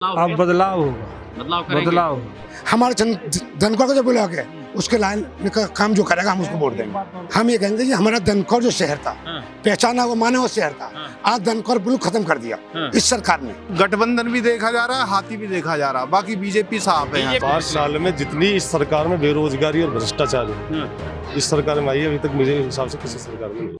अब बदलाव होगा, बदलाव होगा। हमारे धनखड़ का जो ब्लॉक है उसके लाइन का काम जो करेगा हम उसको वोट देंगे। हम ये कहेंगे कि हमारा धनखड़ जो शहर था, पहचाना वो माने वो शहर था, आज धनखड़ बिल्कुल खत्म कर दिया इस सरकार ने। गठबंधन भी देखा जा रहा है, हाथी भी देखा जा रहा है, बाकी बीजेपी साफ है। 5 साल में जितनी इस सरकार में बेरोजगारी और भ्रष्टाचार है इस सरकार में आई अभी तक मेरे हिसाब से किसी सरकार में नहीं।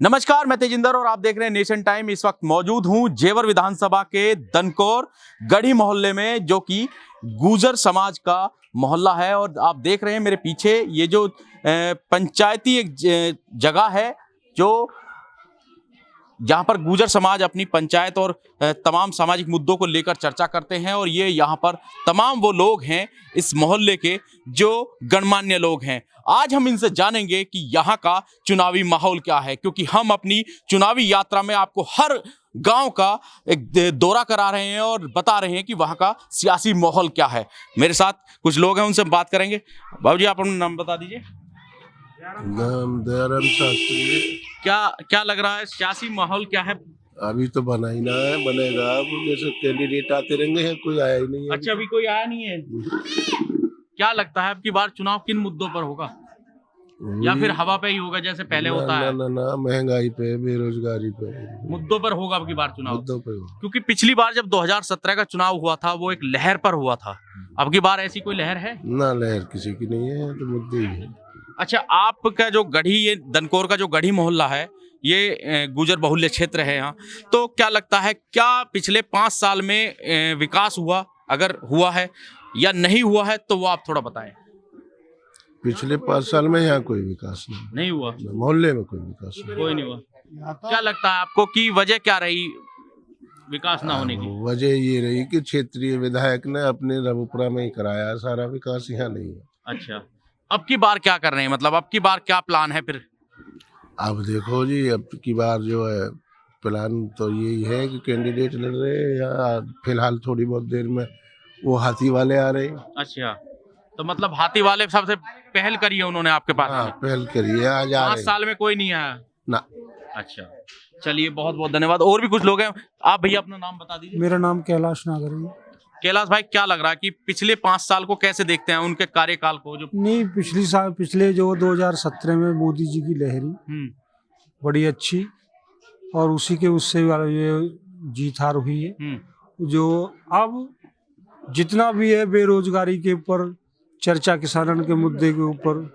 नमस्कार, मैं तेजिंदर और आप देख रहे हैं नेशन टाइम। इस वक्त मौजूद हूं जेवर विधानसभा के दनकौर गढ़ी मोहल्ले में, जो कि गुर्जर समाज का मोहल्ला है। और आप देख रहे हैं मेरे पीछे ये जो पंचायती एक जगह है जो जहां पर गुर्जर समाज अपनी पंचायत और तमाम सामाजिक मुद्दों को लेकर चर्चा करते हैं। और ये यहाँ पर तमाम वो लोग हैं इस मोहल्ले के जो गणमान्य लोग हैं। आज हम इनसे जानेंगे कि यहाँ का चुनावी माहौल क्या है, क्योंकि हम अपनी चुनावी यात्रा में आपको हर गांव का एक दौरा करा रहे हैं और बता रहे हैं कि वहाँ का सियासी माहौल क्या है। मेरे साथ कुछ लोग हैं, उनसे बात करेंगे। बाबू जी, आप अपना नाम बता दीजिए। नाम दयाराम शास्त्री। क्या लग रहा है, सियासी माहौल क्या है? अभी तो बना ही ना है, बनेगा। अब जैसे कैंडिडेट आते रहेंगे, हैं कोई आया ही नहीं है। अच्छा, अभी कोई आया नहीं है। क्या लगता है अब की बार चुनाव किन मुद्दों पर होगा, या फिर हवा पे ही होगा जैसे पहले होता है? ना, महंगाई पे, बेरोजगारी पे, मुद्दों पर होगा अब की बार चुनाव। मुद्दों पे। क्योंकि पिछली बार जब 2017 का चुनाव हुआ था वो एक लहर पर हुआ था। अब की बार ऐसी कोई लहर है? ना, लहर किसी की नहीं है, तो मुद्दे ही है। अच्छा, आपका जो गढ़ी, ये दनकौर का जो गढ़ी मोहल्ला है, ये गुर्जर बहुल्य क्षेत्र है यहाँ, तो क्या लगता है क्या पिछले 5 साल में विकास हुआ? अगर हुआ है या नहीं हुआ है तो वो आप थोड़ा बताएं। पिछले 5 साल में यहाँ कोई विकास नहीं हुआ, मोहल्ले में कोई विकास नहीं, कोई नहीं हुआ। क्या लगता है आपको कि वजह क्या रही विकास ना होने की? वजह ये रही कि क्षेत्रीय विधायक ने अपने रघुपुरा में ही कराया, सारा विकास यहाँ नहीं है। अच्छा, अब की बार क्या कर रहे हैं, मतलब अब की बार क्या प्लान है फिर? अब देखो जी, अब की बार जो है प्लान तो यही है कि कैंडिडेट लड़ रहे हैं, या फिलहाल थोड़ी बहुत देर में वो हाथी वाले आ रहे हैं। अच्छा, तो मतलब हाथी वाले सबसे पहल करी है उन्होंने आपके पास? हाँ, पहल करिए। आज 5 साल में कोई नहीं आया ना। अच्छा, चलिए, बहुत बहुत धन्यवाद। और भी कुछ लोग हैं, आप भैया अपना नाम बता दीजिए। मेरा नाम कैलाश नागर है। कैलाश भाई, क्या लग रहा है कि पिछले 5 साल को कैसे देखते हैं, उनके कार्यकाल को? जो नहीं, पिछले जो 2017 में मोदी जी की लहरी बड़ी अच्छी, और उसी के उससे ये जीत हार हुई है। जो अब जितना भी है बेरोजगारी के ऊपर चर्चा, किसानों के मुद्दे के ऊपर,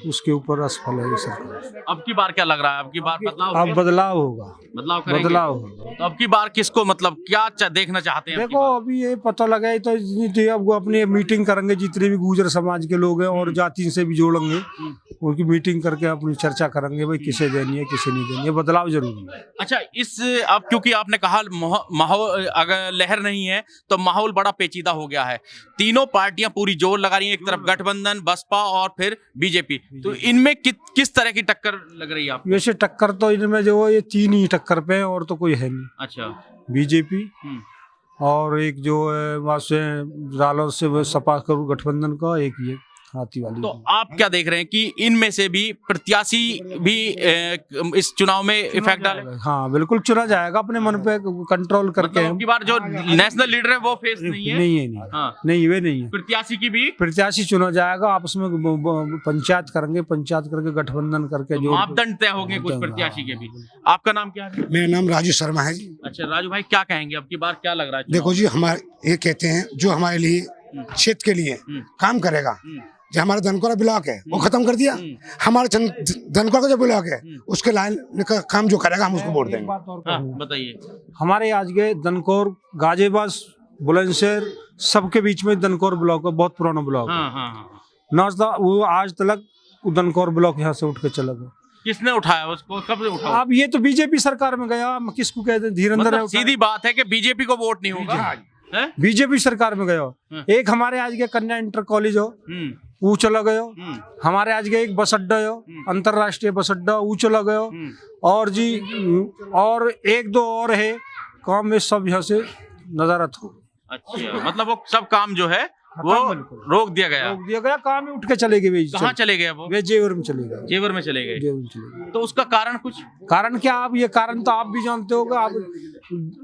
उसके ऊपर असफल है सरकार। अब की बार क्या लग रहा है, अब की बार बदलाव? अब बदलाव होगा, बदलाव होगा। तो अब की बार किसको, मतलब क्या देखना चाहते हैं? देखो, अभी ये पता लगा है तो अब वो अपनी मीटिंग करेंगे, जितने भी गुर्जर समाज के लोग हैं और जाति से भी जोड़ेंगे, उनकी मीटिंग करके अपनी चर्चा करेंगे, भाई किसे देनी है किसे नहीं देनी है। बदलाव जरूरी है। अच्छा, अब क्योंकि आपने कहा माहौल, अगर लहर नहीं है तो माहौल बड़ा पेचीदा हो गया है। तीनों पार्टियां पूरी जोर लगा रही हैं, एक तरफ गठबंधन, बसपा और फिर बीजेपी। तो इनमें किस तरह की टक्कर लग रही है आपको? वैसे टक्कर तो इनमें जो ये 3 ही टक्कर पे है, और तो कोई है नहीं। अच्छा, बीजेपी और एक जो है वहाँ से रालोद से वो सपा करू गठबंधन का, एक ये हाथी वाली। तो आप क्या देख रहे हैं कि इनमें से भी प्रत्याशी भी इस चुनाव में इफेक्ट डाले? हाँ, बिल्कुल चुना जाएगा, अपने मन पे कंट्रोल करके। मतलब अब की बार जो नेशनल लीडर है वो फेस नहीं है? नहीं। हाँ। नहीं, वे नहीं है। प्रत्याशी की भी प्रत्याशी चुना जाएगा, आपस में पंचायत करेंगे, पंचायत करके गठबंधन करके तो जो मापदंड तय होंगे कुछ प्रत्याशी के भी। आपका नाम क्या है? मेरा नाम राजू शर्मा है जी। अच्छा राजू भाई, क्या कहेंगे अब की बार क्या लग रहा है? देखो जी, हमारे ये कहते हैं जो हमारे लिए क्षेत्र के लिए काम करेगा, जो हमारा धनखड़ ब्लॉक है वो खत्म कर दिया। हमारे धनखड़ का जो ब्लॉक है उसके लाइन का काम जो करेगा हम उसको वोट देंगे। बताइए। हमारे आज के दनकौर, गाजियाबाद, बुलंदशहर सबके बीच में दनकौर ब्लॉक है, बहुत पुराना ब्लॉक है। वो आज तक दनकौर ब्लॉक यहाँ से उठ के चला गया। किसने उठाया उसको, कब से उठाया? अब ये तो बीजेपी सरकार में गया, किसको कहते हैं, धीरेन्द्र। मतलब सीधी बात है कि बीजेपी को वोट नहीं होगा। बीजेपी सरकार में गया। एक हमारे आज के कन्या इंटर कॉलेज हो, वो चला गया। हमारे आज के एक बस अड्डा हो, अंतरराष्ट्रीय बस अड्डा, वो चला गया। और जी, और 1-2 और है काम में, सब यहाँ से नजारत हो। अच्छा, मतलब वो सब काम जो है वो बिल्कुल। रोक दिया गया। रोक दिया गया, काम ही उठ के चले गए वे। कहाँ चले गए वो? वे जेवर में चले गए। जेवर में चले गए। जेवर में चले गए। तो उसका कारण कुछ? कारण क्या, आप ये कारण तो आप भी जानते होगे। आप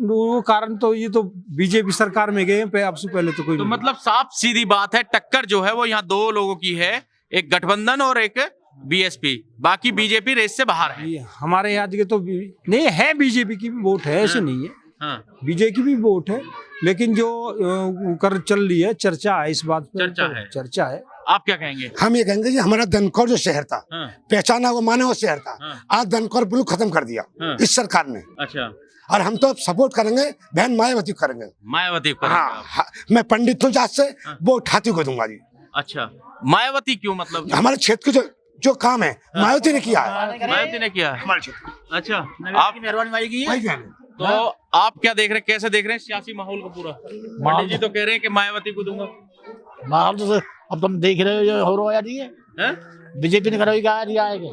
वो कारण तो ये तो बीजेपी सरकार में गए हैं, आपसे पहले तो कोई तो नहीं। मतलब साफ सीधी बात है, टक्कर जो है वो यहाँ दो लोगों की है, एक गठबंधन और एक बीएसपी। बाकी बीजेपी रेस से बाहर है। ये हमारे यहाँ के तो नहीं है, बीजेपी की भी वोट है, ऐसे नहीं है। हाँ, बीजेपी की भी वोट है, लेकिन जो कर चल रही है, चर्चा है इस बात पे। चर्चा तो है। चर्चा है। आप क्या कहेंगे? हम ये कहेंगे जी, हमारा दनकौर जो शहर था, हाँ, पहचाना वो माने वो शहर था, हाँ। आज दनकौर बिल्कुल खत्म कर दिया हाँ। इस सरकार ने। अच्छा, और हम तो सपोर्ट करेंगे, बहन मायावती को करेंगे। मायावती को हाँ, करेंगे आप। हाँ, मैं पंडित तुलजात से हाँ। वो हाथी को दूंगा जी। अच्छा, मायावती क्यों? मतलब हमारे क्षेत्र के जो काम है मायावती ने किया है मायावती ने किया है। हमारे क्षेत्र अच्छा, आप मेहरबानी भाई की वही कहने। तो आप क्या देख रहे हैं, कैसे देख रहे हैं सियासी माहौल को पूरा? पंडित जी तो कह रहे हैं कि मायावती को दूंगा। माहौल तो अब तुम देख रहे हो जो हो रहा है जी, हैं? बीजेपी ने करोगी क्या जी आएगा।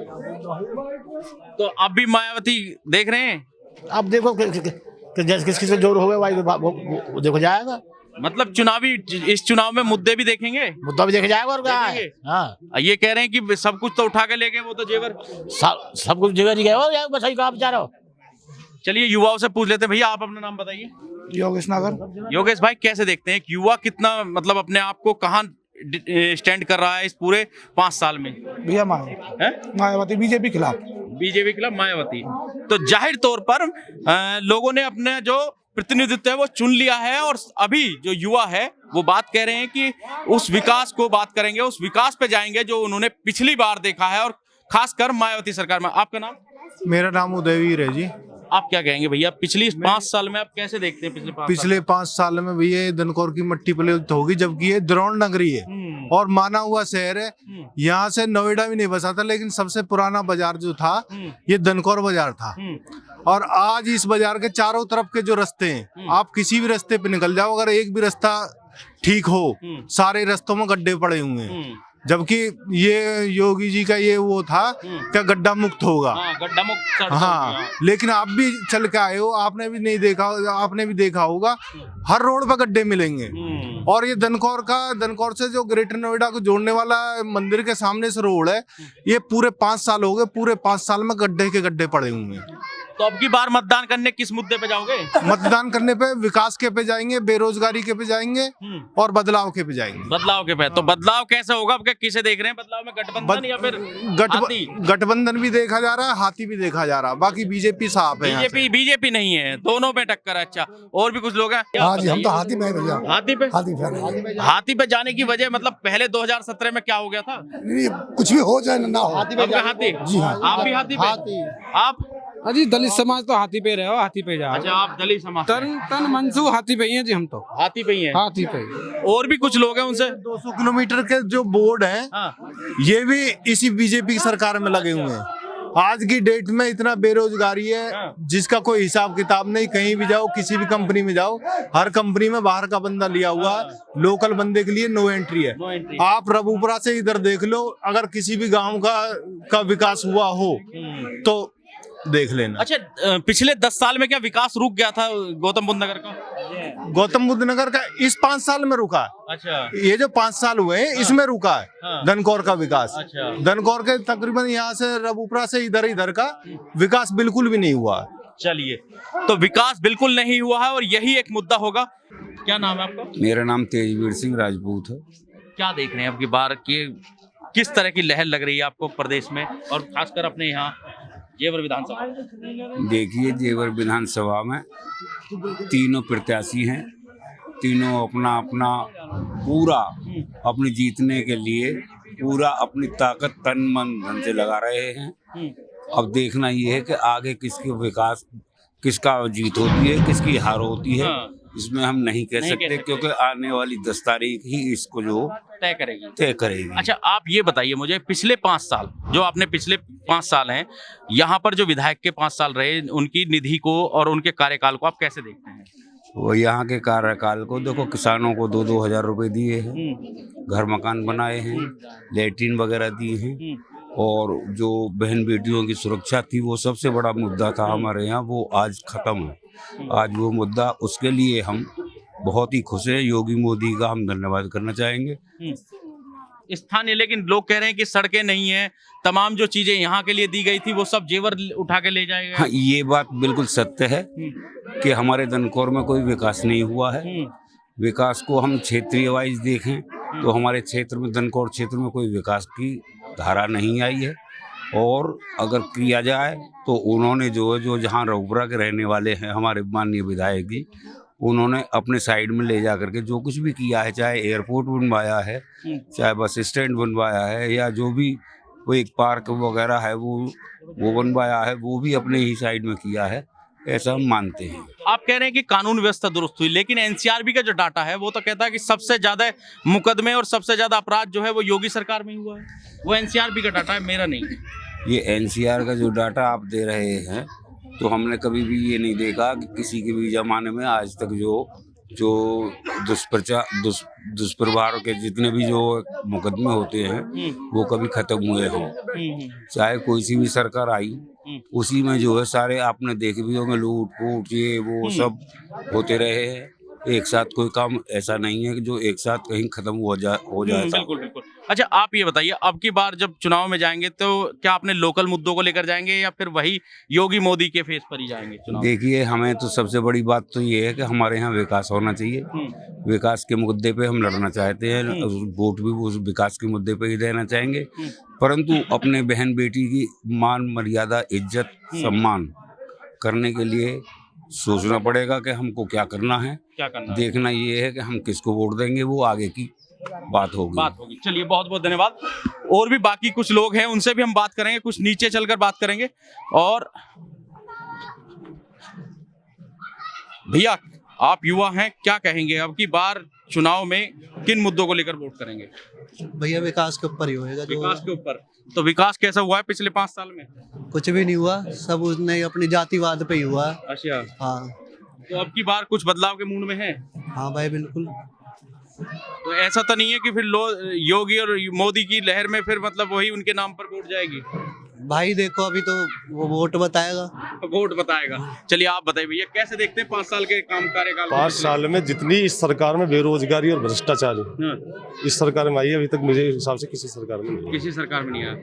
तो आप भी मायावती देख रहे हैं? अब देखो जैसे किस जोर हो गया वो देखो जाएगा। मतलब चुनावी, इस चुनाव में मुद्दे भी देखेंगे, मुद्दा भी देखा जाएगा और क्या है। देखेंगे। हाँ, ये कह रहे हैं कि सब कुछ तो उठा के ले गए वो तो जेवर। सब कुछ जगह नहीं गया हो, बस सही कहा बेचारा। चलिए युवाओं से पूछ लेते हैं। भैया आप अपना नाम बताइए। योगेश नागर। योगेश भाई, कैसे देखते हैं कि युवा कितना मतलब अपने आप को कहाँ स्टैंड कर रहा है इस पूरे 5 साल में? भैया मायावती बीजेपी खिलाफ। बीजेपी के खिलाफ मायावती। तो जाहिर तौर पर लोगों ने अपने जो प्रतिनिधित्व है वो चुन लिया है, और अभी जो युवा है वो बात कह रहे हैं कि उस विकास को बात करेंगे, उस विकास पे जाएंगे जो उन्होंने पिछली बार देखा है, और खासकर मायावती सरकार में। आपका नाम? मेरा नाम उदयवीर है जी। आप क्या कहेंगे भैया, पिछली 5 साल में आप कैसे देखते हैं? पिछले 5 साल में भैया ये दनकौर की मट्टी पलित होगी, जबकि ये द्रोण नगरी है और माना हुआ शहर है। यहाँ से नोएडा भी नहीं बसा था, लेकिन सबसे पुराना बाजार जो था ये दनकौर बाजार था। और आज इस बाजार के चारों तरफ के जो रास्ते हैं, आप किसी भी रास्ते पे निकल जाओ, अगर एक भी रास्ता ठीक हो, सारे रास्तों में गड्ढे पड़े हुए हैं। जबकि ये योगी जी का ये वो था क्या गड्ढा मुक्त होगा। गड्ढा मुक्त। हाँ, लेकिन आप भी चल के आए हो, आपने भी नहीं देखा, आपने भी देखा होगा, हर रोड पर गड्ढे मिलेंगे। और ये दनकौर से जो ग्रेटर नोएडा को जोड़ने वाला मंदिर के सामने से रोड है, ये पूरे 5 साल हो गए, पूरे 5 साल में गड्ढे के गड्ढे पड़े हुए हैं। तो अब की बार मतदान करने किस मुद्दे पे जाओगे? मतदान करने पे विकास के पे जाएंगे, बेरोजगारी के पे जाएंगे और बदलाव के पे जाएंगे। बदलाव के पे। तो बदलाव कैसे होगा? अब किसे देख रहे हैं बदलाव में, गठबंधन या फिर हाथी? गठबंधन भी देखा जा रहा है, हाथी भी देखा जा रहा है, बाकी बीजेपी साफ है। बीजेपी नहीं है, दोनों पे टक्कर है। अच्छा, और भी कुछ लोग हैं? हाँ जी, हम तो हाथी में भैया। हाथी पे? हाथी पे जाने की वजह मतलब पहले 2017 में क्या हो गया था? कुछ भी हो जाए ना हो, हाथी जी हाँ। आप भी हाथी पे? आप? जी दलित समाज तो हाथी पे रहो, हाथी पे जाओ। अच्छा, आप दलित समाज तन मंसू हाथी पे ही हैं जी, हम तो हाथी पे ही हैं। हाथी पे। और भी कुछ लोग हैं उनसे? 200 किलोमीटर के जो बोर्ड है, ये भी इसी बीजेपी की सरकार में लगे हुए हैं। आज की डेट में इतना बेरोजगारी है जिसका कोई हिसाब किताब नहीं। कहीं भी जाओ, किसी भी कंपनी में जाओ, हर कंपनी में बाहर का बंदा लिया हुआ है। लोकल बंदे के लिए नो एंट्री है। आप रबूपुरा से इधर देख लो, अगर किसी भी गांव का विकास हुआ हो तो देख लेना। अच्छा, पिछले 10 साल में क्या विकास रुक गया था गौतम बुद्ध नगर का? गौतम बुद्ध नगर का इस 5 साल में रुका है। अच्छा, ये जो 5 साल हुए हैं इसमें रुका है दनकौर का विकास। अच्छा। दनकौर के तकरीबन यहाँ से रबूपुरा से इधर का विकास बिल्कुल भी नहीं हुआ। चलिए, तो विकास बिल्कुल नहीं हुआ है और यही एक मुद्दा होगा। क्या नाम है आपका? मेरा नाम तेजवीर सिंह राजपूत है। क्या देख रहे हैं अब की बार की किस तरह की लहर लग रही है आपको प्रदेश में, और खासकर अपने यहाँ जेवर विधानसभा? देखिए, जेवर विधानसभा में तीनों प्रत्याशी हैं, तीनों अपना अपना पूरा अपने जीतने के लिए पूरा अपनी ताकत तन मन धन से लगा रहे हैं। अब देखना ये है कि आगे किसके विकास, किसका जीत होती है, किसकी हार होती है, इसमें हम नहीं कह सकते क्योंकि आने वाली 10 तारीख ही इसको जो तय करेगी। अच्छा, आप ये बताइए मुझे, पिछले 5 साल जो आपने पिछले 5 साल हैं यहाँ पर जो विधायक के 5 साल रहे, उनकी निधि को और उनके कार्यकाल को आप कैसे देखते हैं? वो यहाँ के कार्यकाल को देखो, किसानों को 2-2 हज़ार रुपए दिए हैं, घर मकान बनाए हैं, लैट्रिन वगैरह दिए हैं, और जो बहन बेटियों की सुरक्षा थी वो सबसे बड़ा मुद्दा था हमारे यहाँ, वो आज खत्म है। आज वो मुद्दा, उसके लिए हम बहुत ही खुश है। योगी मोदी का हम धन्यवाद करना चाहेंगे। स्थानीय, लेकिन लोग कह रहे हैं कि सड़कें नहीं है, तमाम जो चीजें यहाँ के लिए दी गई थी वो सब जेवर उठा के ले जाएगा। हाँ, ये बात बिल्कुल सत्य है कि हमारे दनकौर में कोई विकास नहीं हुआ है। विकास को हम क्षेत्रीय वाइज देखें तो हमारे क्षेत्र में, दनकौर क्षेत्र में कोई विकास की धारा नहीं आई है। और अगर किया जाए तो उन्होंने जो जहाँ रघुपुरा के रहने वाले हैं हमारे माननीय विधायक जी, उन्होंने अपने साइड में ले जा करके जो कुछ भी किया है, चाहे एयरपोर्ट बनवाया है, चाहे बस स्टैंड बनवाया है, या जो भी वो एक पार्क वगैरह है वो बनवाया है, वो भी अपने ही साइड में किया है, ऐसा हम मानते हैं। आप कह रहे हैं कि कानून व्यवस्था दुरुस्त हुई, लेकिन एनसीआरबी का जो डाटा है वो तो कहता है कि सबसे ज्यादा मुकदमे और सबसे ज्यादा अपराध जो है वो योगी सरकार में ही हुआ है। वो एनसीआरबी का डाटा है, मेरा नहीं है। ये एनसीआर का जो डाटा आप दे रहे हैं, तो हमने कभी भी ये नहीं देखा कि किसी के भी जमाने में आज तक जो दुष्प्रभाव के जितने भी जो मुकदमे होते हैं वो कभी खत्म हुए हों। चाहे कोई सी भी सरकार आई, उसी में जो है सारे आपने देखे भी होंगे, लूट फूट ये वो सब होते रहे हैं। एक साथ कोई काम ऐसा नहीं है कि जो एक साथ कहीं खत्म हो जाए। बिल्कुल बिल्कुल। अच्छा, आप ये बताइए, अब की बार जब चुनाव में जाएंगे तो क्या अपने लोकल मुद्दों को लेकर जाएंगे या फिर वही योगी मोदी के फेस पर ही जाएंगे चुनाव? देखिए, हमें तो सबसे बड़ी बात तो ये है कि हमारे यहाँ विकास होना चाहिए। विकास के मुद्दे पे हम लड़ना चाहते हैं, वोट भी उस विकास के मुद्दे पे ही देना चाहेंगे। परंतु अपने बहन बेटी की मान मर्यादा, इज्जत, सम्मान करने के लिए सोचना पड़ेगा कि हमको क्या करना है। देखना ये है कि हम किसको वोट देंगे, वो आगे की बात होगी। चलिए, बहुत बहुत धन्यवाद। और भी बाकी कुछ लोग हैं, उनसे भी हम बात करेंगे, कुछ नीचे चलकर बात करेंगे। और भैया, आप युवा हैं, क्या कहेंगे अब की बार चुनाव में किन मुद्दों को लेकर वोट करेंगे? भैया विकास के ऊपर ही होएगा। विकास के ऊपर। तो विकास कैसा हुआ है पिछले 5 साल में? कुछ भी नहीं हुआ, सब उसने अपनी जातिवाद पे ही हुआ। अच्छा, हाँ। तो अब की बार कुछ बदलाव के मूड में है? हाँ भाई, बिल्कुल। तो ऐसा तो नहीं है कि फिर योगी और मोदी की लहर में फिर मतलब वही उनके नाम पर वोट जाएगी? भाई देखो, अभी तो वो वोट बताएगा। वोट बताएगा। चलिए, आप बताइए भैया, कैसे देखते हैं 5 साल के काम कार्यकाल? 5 साल में जितनी इस सरकार में बेरोजगारी और भ्रष्टाचार है, इस सरकार में आई है, अभी तक मेरे हिसाब से किसी सरकार में नहीं है। किसी सरकार में नहीं आया।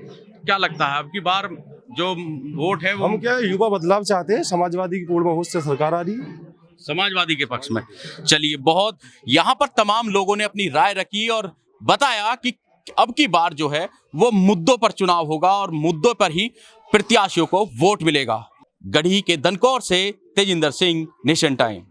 क्या लगता है अब की बार जो वोट है वो? हम क्या युवा बदलाव चाहते हैं, समाजवादी की पूर्ण बहुमत से सरकार आ रही है, समाजवादी के पक्ष में। चलिए, बहुत यहाँ पर तमाम लोगों ने अपनी राय रखी और बताया कि अब की बार जो है वो मुद्दों पर चुनाव होगा और मुद्दों पर ही प्रत्याशियों को वोट मिलेगा। गढ़ी के दनकौर से तेजिंदर सिंह, नेशन टाइम।